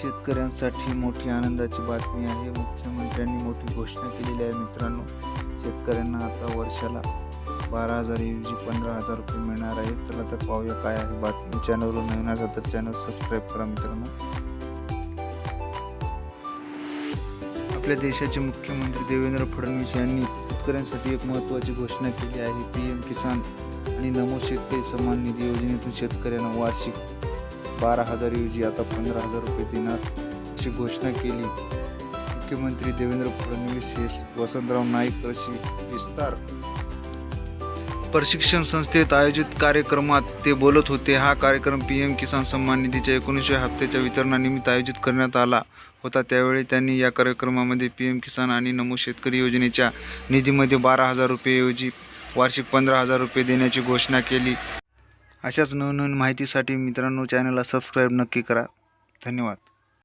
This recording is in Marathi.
शेतकऱ्यांसाठी मोठी आनंदाची बातमी आहे। मुख्यमंत्र्यांनी मोठी घोषणा केलेली आहे मित्रांनो। शेतकऱ्यांना आता वर्षाला 12,000 ऐवजी 15,000 रुपये मिळणार आहेत। चला तर पाहूया काय आहे बातमी। चॅनलवर नवीन असाल तर चॅनल सबस्क्राईब करा मित्रांनो। आपल्या देशाचे मुख्यमंत्री देवेंद्र फडणवीस यांनी शेतकऱ्यांसाठी एक महत्त्वाची घोषणा केली आहे। PM किसान आणि नमो शेतकरी सन्मान निधी योजनेतून शेतकऱ्यांना वार्षिक 12,000 ऐवजी आता 15,000 रुपये देणार अशी घोषणा केली। मुख्यमंत्री देवेंद्र फडणवीस हे वसंतराव नाईक कृषी विस्तार प्रशिक्षण संस्थेत आयोजित कार्यक्रमात ते बोलत होते। हा कार्यक्रम PM किसान सन्मान निधीच्या 19व्या हप्त्याच्या वितरणानिमित्त आयोजित करण्यात आला होता। त्यावेळी त्यांनी या कार्यक्रमामध्ये PM किसान आणि नमो शेतकरी योजनेच्या निधीमध्ये 12,000 रुपये ऐवजी वार्षिक 15,000 रुपये देण्याची घोषणा केली। अशाच नवनवीन माहितीसाठी मित्रांनो चॅनलला सबस्क्राईब नक्की करा। धन्यवाद।